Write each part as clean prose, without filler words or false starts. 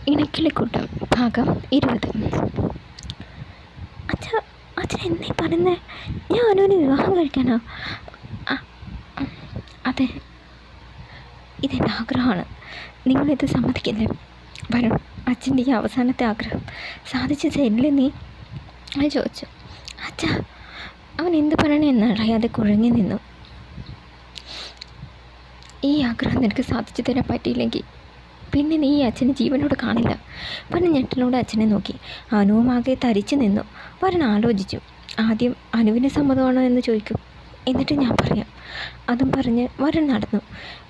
ഇണക്കിളിക്കൂട്ടം ഭാഗം 20. അച്ഛ അച്ഛൻ എന്നീ പറയുന്നത്? ഞാൻ അനുവിന് വിവാഹം കഴിക്കാനോ? അതെ, ഇതെൻ്റെ ആഗ്രഹമാണ്. നിങ്ങളിത് സമ്മതിക്കില്ലേ? വരും, അച്ഛൻ്റെ ഈ അവസാനത്തെ ആഗ്രഹം സാധിച്ചു തരില്ലേ നീ? അത് ചോദിച്ചു. അച്ഛ, അവൻ എന്ത് പറയണമെന്നറിയാതെ കുഴങ്ങി നിന്നു. ഈ ആഗ്രഹം നിനക്ക് സാധിച്ചു തരാൻ പറ്റിയില്ലെങ്കിൽ പിന്നെ നീ ഈ അച്ഛനെ ജീവനോട് കാണില്ല. വരൻ ഞെട്ടലോടെ അച്ഛനെ നോക്കി. അനുവും ആകെ തരിച്ചു നിന്നു. വരൻ ആലോചിച്ചു. ആദ്യം അനുവിന് സമ്മതമാണോ എന്ന് ചോദിക്കും, എന്നിട്ട് ഞാൻ പറയാം. അതും പറഞ്ഞ് വരൻ നടന്നു.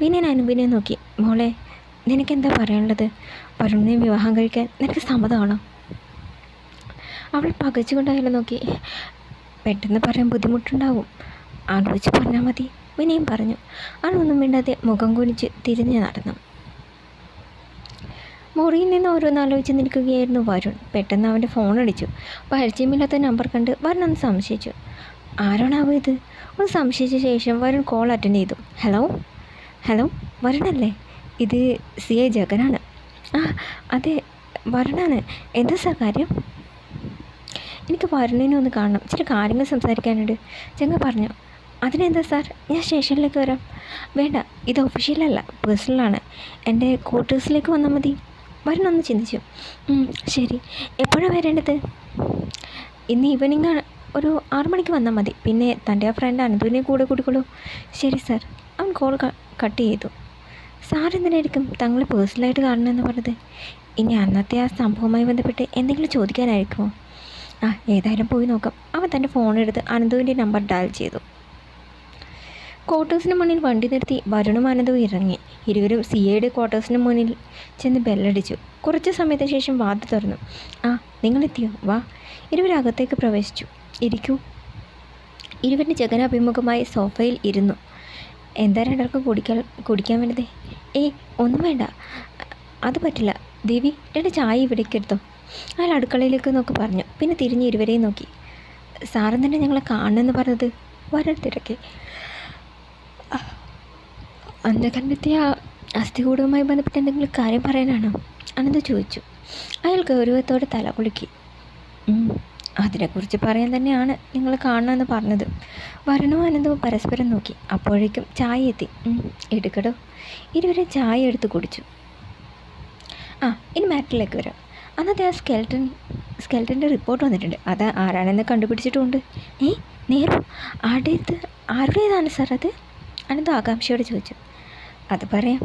വിനയൻ അനുവിനെ നോക്കി. മോളെ, നിനക്കെന്താ പറയാനുള്ളത്? വരുണിനെ വിവാഹം കഴിക്കാൻ നിനക്ക് സമ്മതമാണോ? അവൾ പകച്ചുകൊണ്ട് അയാളെ നോക്കി. പെട്ടെന്ന് പറയാൻ ബുദ്ധിമുട്ടുണ്ടാവും, ആലോചിച്ച് പറഞ്ഞാൽ മതി, വിനയം പറഞ്ഞു. അവളൊന്നും മിണ്ടാതെ മുഖം കുനിച്ച് തിരിഞ്ഞ് നടന്നു. മുറിയിൽ നിന്ന് ഓരോന്നാലോചിച്ച് നിൽക്കുകയായിരുന്നു വരുൺ. പെട്ടെന്ന് അവൻ്റെ ഫോൺ അടിച്ചു. പരിചയമില്ലാത്ത നമ്പർ കണ്ട് വരുൺ ഒന്ന് സംശയിച്ചു. ആരാണാവോ ഇത്? ഒന്ന് സംശയിച്ച ശേഷം വരുൺ കോൾ അറ്റൻഡ് ചെയ്തു. ഹലോ ഹലോ വരുണല്ലേ? ഇത് CI ജഗനാണ്. ആ അതെ, വരുണാണ്. എന്താ സാർ കാര്യം? എനിക്ക് വരുണിനെ ഒന്ന് കാണണം, ചില കാര്യങ്ങൾ സംസാരിക്കാനുണ്ട്, ജഗ പറഞ്ഞു. അതിനെന്താ സാർ, ഞാൻ സ്റ്റേഷനിലേക്ക് വരാം. വേണ്ട, ഇത് ഒഫീഷ്യലല്ല, പേഴ്സണലാണ്. എൻ്റെ ക്വാർട്ടേഴ്സിലേക്ക് വന്നാൽ മതി. വരുണൊന്ന് ചിന്തിച്ചു. ശരി, എപ്പോഴാണ് വരേണ്ടത്? ഇന്ന് ഈവനിങ് ഒരു 6 മണിക്ക് വന്നാൽ മതി. പിന്നെ തൻ്റെ ആ ഫ്രണ്ട് അനന്തുവിനെ കൂടെ കൂടിക്കോളൂ. ശരി സാർ. അവൻ കോൾ കട്ട് ചെയ്തു. സാർ എന്തിനായിരിക്കും തങ്ങളെ പേഴ്സണലായിട്ട് കാണണമെന്ന് പറഞ്ഞത്? ഇനി അന്നത്തെ ആ സംഭവവുമായി ബന്ധപ്പെട്ട് എന്തെങ്കിലും ചോദിക്കാനായിരിക്കുമോ? ഏതായാലും പോയി നോക്കാം. അവൻ തൻ്റെ ഫോണെടുത്ത് അനന്തുവിൻ്റെ നമ്പർ ഡയൽ ചെയ്തു. ക്വാർട്ടേഴ്സിന് മുന്നിൽ വണ്ടി നിർത്തി വരുണും അനന്തവും ഇറങ്ങി. ഇരുവരും CIയുടെ ക്വാർട്ടേഴ്സിന് മുന്നിൽ ചെന്ന് ബെല്ലടിച്ചു. കുറച്ച് സമയത്തിന് ശേഷം വാതിൽ തുറന്നു. നിങ്ങളെത്തിയോ? വാ. ഇരുവരും അകത്തേക്ക് പ്രവേശിച്ചു. ഇരിക്കൂ. ഇരുവരും ജഗനാഭിമുഖമായി സോഫയിൽ ഇരുന്നു. എന്താ രണ്ടാൾക്കും കുടിക്കാൻ വേണ്ടതേ? ഒന്നും വേണ്ട. അത് പറ്റില്ല. ദേവി, 2 ചായ ഇവിടേക്ക് എടുത്തോ. അയാൾ അടുക്കളയിലേക്ക് നോക്കി പറഞ്ഞു. പിന്നെ തിരിഞ്ഞ് ഇരുവരെയും നോക്കി. സാറൻ തന്നെ ഞങ്ങളെ കാണണമെന്ന് പറഞ്ഞത്? വരൻ തിരക്കി. അന്ന് കണ്ടെത്തിയ അസ്ഥികൂടവുമായി ബന്ധപ്പെട്ട് എന്തെങ്കിലും കാര്യം പറയാനാണോ? അനന്ത് ചോദിച്ചു. അയാൾ ഗൗരവത്തോടെ തല കുലുക്കി. അതിനെക്കുറിച്ച് പറയാൻ തന്നെയാണ് നിങ്ങൾ കാണണമെന്ന് പറഞ്ഞത്. വരുണവും അനന്തവും പരസ്പരം നോക്കി. അപ്പോഴേക്കും ചായ എത്തി. എടുക്കടോ. ഇരുവരെ ചായ എടുത്ത് കുടിച്ചു. ഇനി മാറ്ററിലേക്ക് വരാം. അന്നത്തെ ആ സ്കെൽറ്റൻ്റെ റിപ്പോർട്ട് വന്നിട്ടുണ്ട്. അത് ആരാണെന്ന് കണ്ടുപിടിച്ചിട്ടുമുണ്ട്. നേരോ? ആരുടേതാണ് സാർ അത്? അനന്ത് ആകാംക്ഷയോടെ ചോദിച്ചു. അത് പറയാം.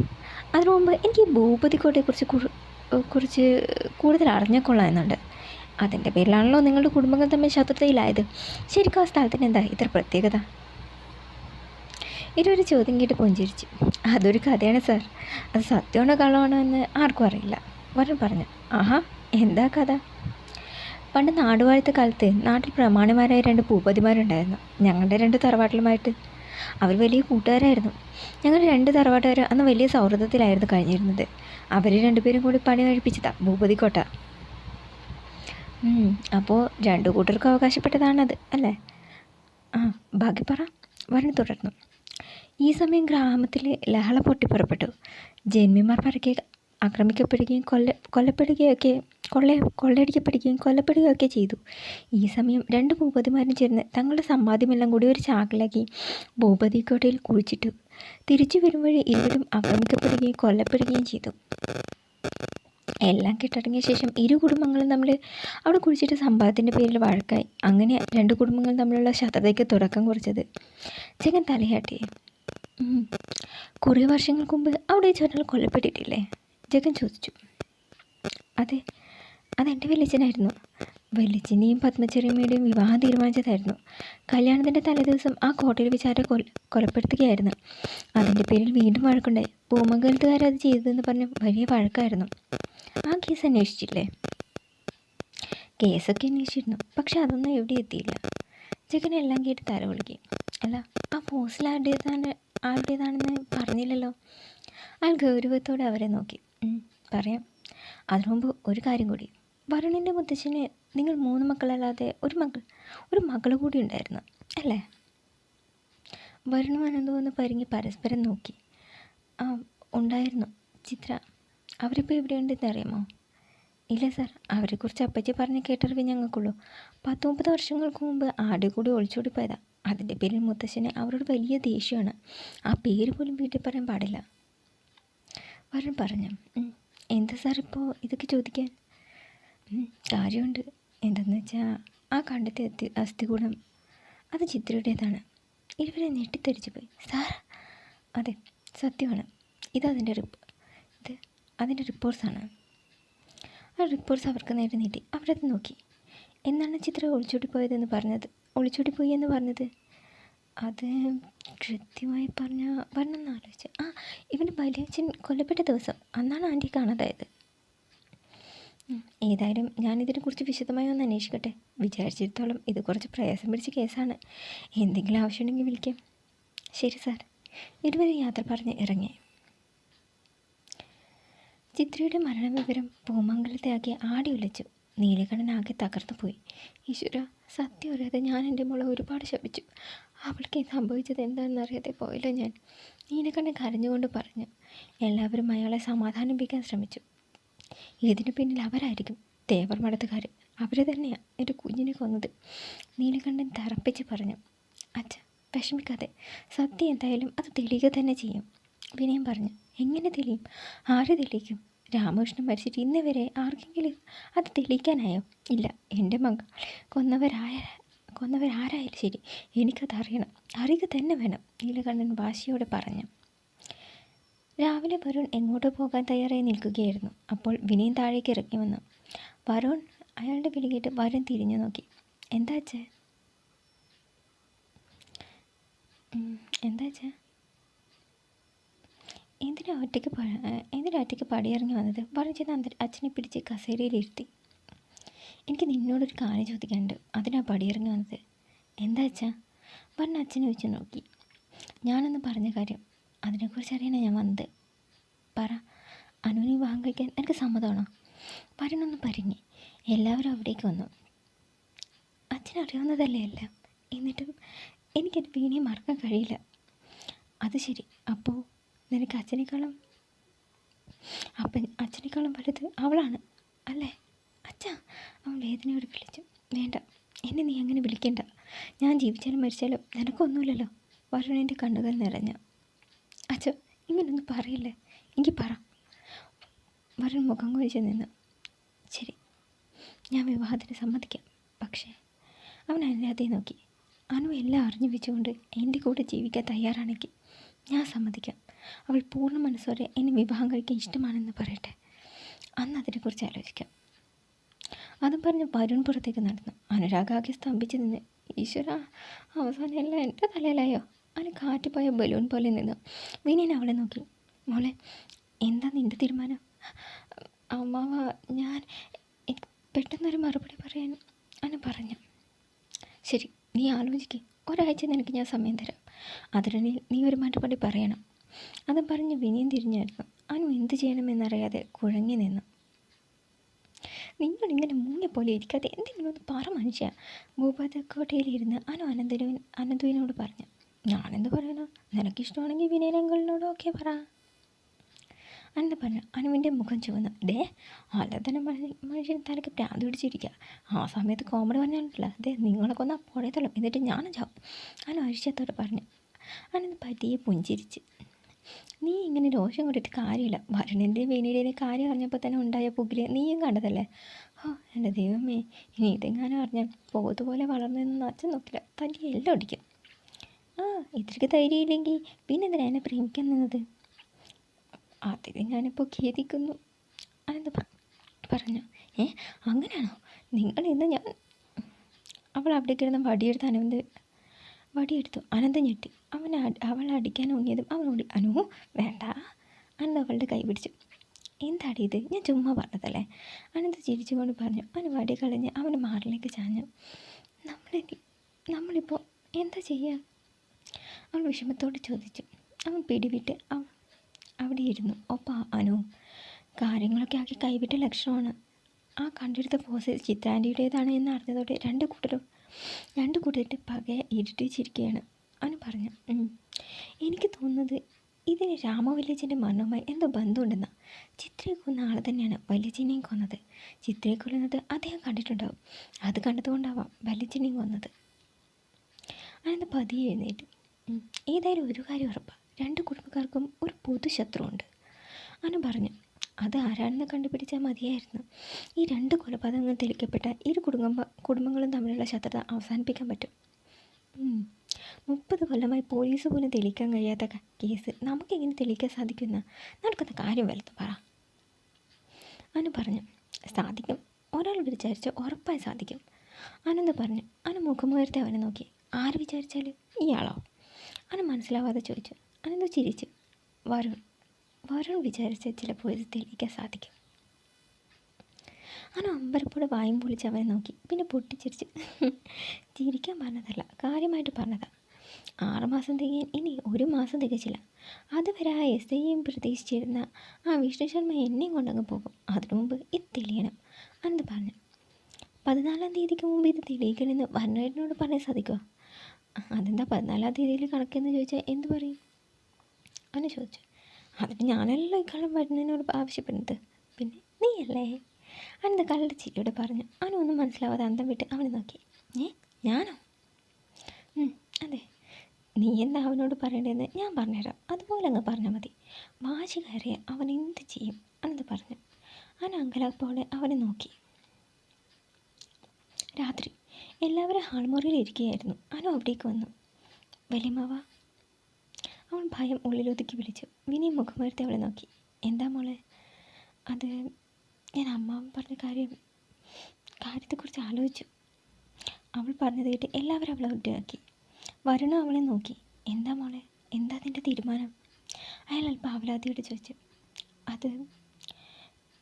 അതിനു മുമ്പ് എനിക്ക് കുറിച്ച് കൂടുതൽ അറിഞ്ഞുകൊള്ളാമെന്നുണ്ട്. അതിൻ്റെ പേരിലാണല്ലോ നിങ്ങളുടെ കുടുംബങ്ങൾ തമ്മിൽ ശത്രുതയിലായത്. ശരിക്കും ആ സ്ഥലത്തിന് എന്താ ഇത്ര പ്രത്യേകത? ഇരുവരും ചോദ്യം കേട്ട് പുഞ്ചിരിച്ചു. അതൊരു കഥയാണ് സാർ. അത് സത്യമാണോ കള്ളമാണോ എന്ന് ആർക്കും അറിയില്ല, വരുൺ പറഞ്ഞു. എന്താ കഥ? പണ്ട് നാടുവാഴത്തെ കാലത്ത് നാട്ടിൽ പ്രമാണിമാരായ 2 ഭൂപതിമാരുണ്ടായിരുന്നു. ഞങ്ങളുടെ 2 തറവാട്ടിലുമായിട്ട്. അവർ വലിയ കൂട്ടുകാരായിരുന്നു. ഞങ്ങൾ 2 തറവാട്ടുകാർ അന്ന് വലിയ സൗഹൃദത്തിലായിരുന്നു കഴിഞ്ഞിരുന്നത്. അവർ 2 പേരും കൂടി പണി കഴിപ്പിച്ചതാ ഭൂപതിക്കോട്ട. അപ്പോൾ 2 കൂട്ടർക്കും അവകാശപ്പെട്ടതാണത് അല്ലേ? ബാക്കി പറ, വരുൺ തുടർന്നു. ഈ സമയം ഗ്രാമത്തിൽ ലഹള പൊട്ടിപ്പുറപ്പെട്ടു. ജന്മിമാർ പരക്കെ ആക്രമിക്കപ്പെടുകയും കൊള്ളയടിക്കപ്പെടുകയും ഒക്കെ ചെയ്തു. ഈ സമയം 2 ഭൂപതിമാരും ചേർന്ന് തങ്ങളുടെ സമ്പാദ്യമെല്ലാം കൂടി ഒരു ചാക്കിലാക്കി ഭൂപതിക്കോട്ടയിൽ കുഴിച്ചിട്ടു. തിരിച്ചു വരും വഴി ഇരുവരും ആക്രമിക്കപ്പെടുകയും കൊല്ലപ്പെടുകയും ചെയ്തു. എല്ലാം കെട്ടടങ്ങിയ ശേഷം 2 കുടുംബങ്ങളും തമ്മിൽ അവിടെ കുഴിച്ചിട്ട സമ്പാദ്യത്തിൻ്റെ പേരിൽ വഴക്കായി. അങ്ങനെ 2 കുടുംബങ്ങൾ തമ്മിലുള്ള ശത്രുതയ്ക്ക് തുടക്കം കുറിച്ചത്. ജഗൻ തലയാട്ടി. കുറേ വർഷങ്ങൾക്ക് മുമ്പ് അവിടെ ഒരാൾ കൊല്ലപ്പെട്ടിട്ടില്ലേ? ജഗൻ ചോദിച്ചു. അതെ, അതെൻ്റെ വലിയച്ഛനായിരുന്നു. വലിയച്ഛൻ്റെയും പത്മചെറിയമ്മയുടെയും വിവാഹം തീരുമാനിച്ചതായിരുന്നു. കല്യാണത്തിൻ്റെ തലേദിവസം ആ കോട്ടയിൽ വെച്ച് ആരെ കൊലപ്പെടുത്തുകയായിരുന്നു. അതിൻ്റെ പേരിൽ വീണ്ടും വഴക്കുണ്ടായി. പൂമംഗലത്തുകാരത് ചെയ്തതെന്ന് പറഞ്ഞ് വലിയ വഴക്കായിരുന്നു. ആ കേസ് അന്വേഷിച്ചില്ലേ? കേസൊക്കെ അന്വേഷിച്ചിരുന്നു, പക്ഷെ അതൊന്നും എവിടെ എത്തിയില്ല. ജഗൻ എല്ലാം കേട്ട് തല വിളിക്കും. അല്ല, ആ ഫോസിൽ ആരുടേതാണെന്ന് പറഞ്ഞില്ലല്ലോ. അയാൾ ഗൗരവത്തോടെ അവരെ നോക്കി. പറയാം. അതിനു മുമ്പ് ഒരു കാര്യം കൂടി. വരുണിൻ്റെ മുത്തച്ഛന് നിങ്ങൾ 3 മക്കളല്ലാതെ ഒരു മകൾ കൂടി ഉണ്ടായിരുന്നു അല്ലേ? വരുണും അനന്തവും ഒന്ന് പരിങ്ങി പരസ്പരം നോക്കി. ഉണ്ടായിരുന്നു ചിത്ര. അവരിപ്പോൾ എവിടെയുണ്ടെന്ന് അറിയാമോ? ഇല്ല സാർ, അവരെക്കുറിച്ച് അപ്പച്ചി പറഞ്ഞ് കേട്ടറിവേ ഞങ്ങൾക്കുള്ളൂ. 10-30 വർഷങ്ങൾക്ക് മുമ്പ് ആടെ കൂടി ഒളിച്ചോടി പോയതാ. അതിൻ്റെ പേരിൽ മുത്തശ്ശന് അവരോട് വലിയ ദേഷ്യമാണ്. ആ പേര് പോലും വീട്ടിൽ പറയാൻ പാടില്ല. വരുൺ പറഞ്ഞു. എന്താ സാർ ഇപ്പോൾ ഇതൊക്കെ ചോദിക്കാൻ? കാര്യമുണ്ട്. എന്തെന്ന് വെച്ചാൽ ആ കണ്ടെത്തിയ അസ്ഥികൂടം അത് ചിത്രയുടേതാണ്. ഇരുവരെ ഞെട്ടിത്തെറിച്ചു പോയി. സാർ, അതെ സത്യമാണ്. ഇത് അതിൻ്റെ റിപ്പോർട്ട്സാണ്. ആ റിപ്പോർട്ട്സ് അവർക്ക് നേരെ നീട്ടി. അവരത് നോക്കി. എന്നാണ് ചിത്ര ഒളിച്ചോടിപ്പോയി എന്ന് പറഞ്ഞത്? അത് കൃത്യമായി പറഞ്ഞാൽ വരണമെന്ന് ആലോചിച്ച്. ഇവൻ്റെ വലിയച്ഛൻ കൊല്ലപ്പെട്ട ദിവസം, അന്നാണ് ആൻറ്റി കാണാതായത്. ഏതായാലും ഞാനിതിനെക്കുറിച്ച് വിശദമായി ഒന്ന് അന്വേഷിക്കട്ടെ. വിചാരിച്ചിടത്തോളം ഇത് കുറച്ച് പ്രയാസം പിടിച്ച കേസാണ്. എന്തെങ്കിലും ആവശ്യമുണ്ടെങ്കിൽ വിളിക്കാം. ശരി സാർ. ഇരുവരും യാത്ര പറഞ്ഞ് ഇറങ്ങി. ചിത്രയുടെ മരണവിവരം പൂമംഗലത്തെ ആകെ ആടി ഉലച്ചു. നീലകണ്ഠൻ ആകെ തകർന്നു പോയി. ഈശ്വര, സത്യം അറിയാതെ ഞാൻ എൻ്റെ മോളെ ഒരുപാട് ശപിച്ചു. അവൾക്ക് സംഭവിച്ചത് എന്താണെന്നറിയാതെ പോയല്ലോ ഞാൻ. നീലകണ്ഠൻ കരഞ്ഞുകൊണ്ട് പറഞ്ഞു. എല്ലാവരും അയാളെ സമാധാനിപ്പിക്കാൻ ശ്രമിച്ചു. ഇതിന് പിന്നിൽ അവരായിരിക്കും, തേവർ മടത്തുകാർ. അവർ തന്നെയാണ് എൻ്റെ കുഞ്ഞിനെ കൊന്നത്. നീലകണ്ഠൻ തറപ്പിച്ച് പറഞ്ഞു. അച്ഛ, വിഷമിക്കാതെ. സത്യം എന്തായാലും അത് തെളിയുക തന്നെ ചെയ്യും. വിനയം പറഞ്ഞു. എങ്ങനെ തെളിയും? ആര് തെളിയിക്കും? രാമകൃഷ്ണൻ മരിച്ചിട്ട് ഇന്ന് വരെ ആർക്കെങ്കിലും അത് തെളിയിക്കാനായോ? ഇല്ല. എൻ്റെ മകൾ കൊന്നവരാരായാലും ശരി, എനിക്കതറിയണം. അറിയുക തന്നെ വേണം, നീലകണ്ഠൻ വാശിയോടെ പറഞ്ഞു. രാവിലെ വരുൺ എങ്ങോട്ട് പോകാൻ തയ്യാറായി നിൽക്കുകയായിരുന്നു. അപ്പോൾ വിനയൻ താഴേക്ക് ഇറങ്ങി വന്നു. വരുൺ അയാളുടെ വിളി കേട്ട് വരുൺ തിരിഞ്ഞു നോക്കി. എന്താ അച്ഛാ? എന്തിനാ ഒറ്റയ്ക്ക് പടിയിറങ്ങി വന്നത്? വരുൺ ചെന്ന് അച്ഛനെ പിടിച്ച് കസേരയിലിരുത്തി. എനിക്ക് നിന്നോടൊരു കാര്യം ചോദിക്കാനുണ്ട്, അതിനാ പടിയിറങ്ങി വന്നത്. എന്താ അച്ഛാ? വരുൺ അച്ഛനെ വെച്ച് നോക്കി. ഞാനൊന്ന് പറഞ്ഞ കാര്യം, അതിനെക്കുറിച്ച് അറിയാനാണ് ഞാൻ വന്നത്. പറ. അനുവിനെ വിവാഹം കഴിക്കാൻ എനിക്ക് സമ്മതമാണോ? വരുണൊന്ന് പരിങ്ങി. എല്ലാവരും അവിടേക്ക് വന്നു. അച്ഛനറിയാവുന്നതല്ലേ എല്ലാം. എന്നിട്ടും എനിക്കെൻ്റെ വീണയെ മറക്കാൻ കഴിയില്ല. അത് ശരി. അപ്പോൾ നിനക്ക് അച്ഛനേക്കാളും വലുത് അവളാണ് അല്ലേ? അച്ഛാ, അവൻ വേദനയോട് വിളിച്ചു. വേണ്ട, എന്നെ നീ അങ്ങനെ വിളിക്കണ്ട. ഞാൻ ജീവിച്ചാലും മരിച്ചാലും നിനക്കൊന്നുമില്ലല്ലോ. വരുണിൻ്റെ കണ്ണുകൾ നിറഞ്ഞു. അച്ഛാ, ഇങ്ങനൊന്നും പറയില്ലേ. എനിക്ക് പറ. വരുൺ മുഖം കുഴിച്ച് നിന്നു. ശരി, ഞാൻ വിവാഹത്തിന് സമ്മതിക്കാം. പക്ഷേ അവൻ അനുരാധയെ നോക്കി. അനു എല്ലാം അറിഞ്ഞു വെച്ചുകൊണ്ട് എൻ്റെ കൂടെ ജീവിക്കാൻ തയ്യാറാണെങ്കിൽ ഞാൻ സമ്മതിക്കാം. അവൾ പൂർണ്ണ മനസ്സോടെ എന്നെ വിവാഹം കഴിക്കാൻ ഇഷ്ടമാണെന്ന് പറയട്ടെ. അന്ന് അതിനെക്കുറിച്ച് ആലോചിക്കാം. അതും പറഞ്ഞ് വരുൺ പുറത്തേക്ക് നടന്നു. അനുരാഗാകെ സ്തംഭിച്ച് നിന്ന്. ഈശ്വര, അവസാനം എല്ലാം എൻ്റെ തലയിലായോ? അവന് കാറ്റ് പോയ ബലൂൺ പോലെ നിന്നു. വിനയൻ അവളെ നോക്കി. മോളെ, എന്താ നിൻ്റെ തീരുമാനം? അമ്മാവ, ഞാൻ പെട്ടെന്നൊരു മറുപടി പറയാൻ അവന് പറഞ്ഞു. ശരി, നീ ആലോചിക്കുക. ഒരാഴ്ച നിനക്ക് ഞാൻ സമയം തരാം. അതിനിടയിൽ നീ ഒരു മറുപടി പറയണം. അതും പറഞ്ഞ് വിനയം തിരിഞ്ഞായിരുന്നു. അനു എന്ത് ചെയ്യണമെന്നറിയാതെ കുഴങ്ങി നിന്നു. നിങ്ങളിങ്ങനെ മുങ്ങിപ്പോലെ ഇരിക്കാതെ എന്തെങ്കിലും ഒന്ന് പറ മനുഷ്യ. ഭൂപതക്കോട്ടയിലിരുന്ന് അനു അനന്തുവിനോട് പറഞ്ഞു. ഞാനെന്ത് പറയണോ? നിനക്കിഷ്ടമാണെങ്കിൽ വിനയനങ്ങളിനോട് ഓക്കെ പറ. അനന്ത് പറഞ്ഞു. അനുവിൻ്റെ മുഖം ചുവന്നു. അല്ലാതെ മനുഷ്യൻ തലക്ക് പ്രാന്ത് പിടിച്ചിരിക്കുക. ആ സമയത്ത് കോമഡി പറഞ്ഞാലല്ല, നിങ്ങളൊക്കെ ഒന്ന് അപ്പോഴേ തള്ളും, എന്നിട്ട് ഞാനും ചാവും. അനു അരിശത്തോടെ പറഞ്ഞു. അനന്ത് പതിയെ പുഞ്ചിരിച്ച്. നീ ഇങ്ങനെ രോഷം കൊണ്ടിട്ട് കാര്യമില്ല. വരുണിൻ്റെയും വേണിയുടെയും കാര്യം അറിഞ്ഞപ്പോൾ തന്നെ ഉണ്ടായ പുകില് നീയും കണ്ടതല്ലേ. എൻ്റെ ദൈവമേ, ഇനി ഇതെങ്ങാനും അറിഞ്ഞാൽ പോതുപോലെ വളർന്നതെന്ന് അച്ഛൻ നോക്കില്ല, തൻ്റെ എല്ലാം ഒടിക്കും. ഇത്രയ്ക്ക് ധൈര്യമില്ലെങ്കിൽ പിന്നെ എന്തിനാ എന്നെ പ്രേമിക്കാൻ നിന്നത്? അതിൽ ഞാനിപ്പോൾ ഖേദിക്കുന്നു. അനന്ത് പറഞ്ഞു. അങ്ങനെയാണോ? നിങ്ങൾ ഇന്ന് ഞാൻ അവൾ അവിടെ കിടന്ന് വടിയെടുത്തു. അനന്ത് ഞെട്ടി. അവൾ അടിക്കാൻ ഊന്നിയതും അവനോട് അനു വേണ്ട. അനന്ത് അവളുടെ കൈ പിടിച്ചു. എന്താടി ഇത്? ഞാൻ ചുമ്മാ പറഞ്ഞതല്ലേ. അനന്ത് ചിരിച്ചുകൊണ്ട് പറഞ്ഞു. അവന് വടി കളഞ്ഞ് അവൻ്റെ മാറിലേക്ക് ചാഞ്ഞു. നമ്മളിപ്പോൾ എന്താ ചെയ്യുക? അവൾ വിഷമത്തോട് ചോദിച്ചു. അവൻ പിടിവിട്ട് അവിടെ ഇരുന്നു. ഒപ്പം അനുവും. കാര്യങ്ങളൊക്കെ ആക്കി കൈവിട്ട ലക്ഷണമാണ്. ആ കണ്ടെടുത്ത പോസ് ചിത്രാൻ്റിയുടേതാണ് എന്ന് അറിഞ്ഞതോടെ രണ്ടു കൂട്ടരും പകയെ ഇരുട്ടിച്ചിരിക്കുകയാണ്. അവന് പറഞ്ഞു. എനിക്ക് തോന്നുന്നത് ഇതിന് രാമവല്യച്ചൻ്റെ മരണവുമായി എന്തോ ബന്ധമുണ്ടെന്നാ. ചിത്രയെ കൊന്ന ആൾ തന്നെയാണ് വല്യച്ചനെയും കൊന്നത്. ചിത്രയെ കൊല്ലുന്നത് അദ്ദേഹം കണ്ടിട്ടുണ്ടാവും. അത് കണ്ടതുകൊണ്ടാവാം വല്യച്ചനെയും കൊന്നത്. അനന്ത് പതിയെ എഴുന്നേറ്റു. ഏതായാലും ഒരു കാര്യം ഉറപ്പാണ്, രണ്ട് കുടുംബക്കാർക്കും ഒരു പൊതു ശത്രുവുണ്ട്. അനു പറഞ്ഞു. അത് ആരാണെന്ന് കണ്ടുപിടിച്ചാൽ മതിയായിരുന്നു. ഈ രണ്ട് കൊലപാതകങ്ങൾ തെളിയിക്കപ്പെട്ട ഇരു കുടുംബങ്ങളും തമ്മിലുള്ള ശത്രുത അവസാനിപ്പിക്കാൻ പറ്റും. 30 കൊല്ലമായി പോലീസ് പോലും തെളിയിക്കാൻ കഴിയാത്ത കേസ് നമുക്കെങ്ങനെ തെളിയിക്കാൻ സാധിക്കുന്ന? നടക്കുന്ന കാര്യം വലുത് പറ. അനു പറഞ്ഞു. സാധിക്കും, ഒരാൾ വിചാരിച്ചാൽ ഉറപ്പായി സാധിക്കും. അനന്ത് പറഞ്ഞു. അനു മുഖമുയർത്തി അവനെ നോക്കി. ആര് വിചാരിച്ചാൽ? ഇയാളോ? അനു മനസ്സിലാവാതെ ചോദിച്ചു. അനന്ത് ചിരിച്ചു. വരുൺ വിചാരിച്ചാൽ ചിലപ്പോൾ ഇത് തെളിയിക്കാൻ സാധിക്കും. അനു അമ്പരപ്പോടെ വായും പൊളിച്ച് അവനെ നോക്കി. പിന്നെ പൊട്ടിച്ചിരിച്ചു. ചിരിക്കാൻ പറഞ്ഞതല്ല, കാര്യമായിട്ട് പറഞ്ഞതാ. 6 മാസം തികയാൻ ഇനി 1 മാസം തികച്ചില്ല. അതുവരെ ആ SIയും പ്രതീക്ഷിച്ചിരുന്ന ആ വിഷ്ണു ശർമ്മ എന്നെയും കൊണ്ടങ്ങ് പോകും. അതിനു മുമ്പ് ഇത് തെളിയണം അനന്ത് പറഞ്ഞു. 14-ാം തീയതിക്ക് മുമ്പ് ഇത് തെളിയിക്കണമെന്ന് വരുണേട്ടനോട് പറയാൻ സാധിക്കുമോ? അതെന്താ 14-ാം തീയതിയിൽ കണക്കെന്ന് ചോദിച്ചാൽ എന്ത് പറയും? അനു ചോദിച്ചു. അതിന് ഞാനല്ലോ ഇക്കാലം വരുണേനോട് ആവശ്യപ്പെടുന്നത്, പിന്നെ നീയല്ലേ? അനന്ത് കള്ളുടെ ചിരിയോടെ പറഞ്ഞു. അനു ഒന്നും മനസ്സിലാവാതെ അന്തം വിട്ട് അവനെ നോക്കി. ഞാനോ? അതെ, നീ എന്താ അവനോട് പറയേണ്ടതെന്ന് ഞാൻ പറഞ്ഞുതരാം. അതുപോലെ അങ്ങ് പറഞ്ഞാൽ മതി. വാശി കയറിയ അവൻ എന്ത് ചെയ്യും? അനന്ത് പറഞ്ഞു. അനു അങ്കലാപ്പോടെ അവനെ നോക്കി. രാത്രി എല്ലാവരും ഹാൾമുറിയിൽ ഇരിക്കുകയായിരുന്നു. അനു അവിടേക്ക് വന്നു. വലിയമ്മാവ. അവൻ ഭയം ഉള്ളിലൊതുക്കി വിളിച്ചു. വിനി മുഖമുയർത്തി അവളെ നോക്കി. എന്താ മോളെ? അത് ഞാൻ അമ്മാവൻ പറഞ്ഞ കാര്യത്തെക്കുറിച്ച് ആലോചിച്ചു. അവൾ പറഞ്ഞത് കേട്ട് എല്ലാവരും അവളെ ഒറ്റയാക്കി. വരുണ അവളെ നോക്കി. എന്താ മോളെ, എന്താ നിൻ്റെ തീരുമാനം? അയാൾ അല്പം ആവലാതിയോട് ചോദിച്ചു. അത്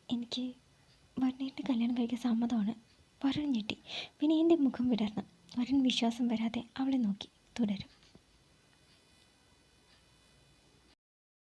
എനിക്ക് വരുണേൻ്റെ കല്യാണം കഴിക്കാൻ സമ്മതമാണ്. വരുൺ ഞെട്ടി. പിന്നെ എൻ്റെ മുഖം വിടർന്നു. വരുൺ വിശ്വാസം വരാതെ അവളെ നോക്കി. തുടരും.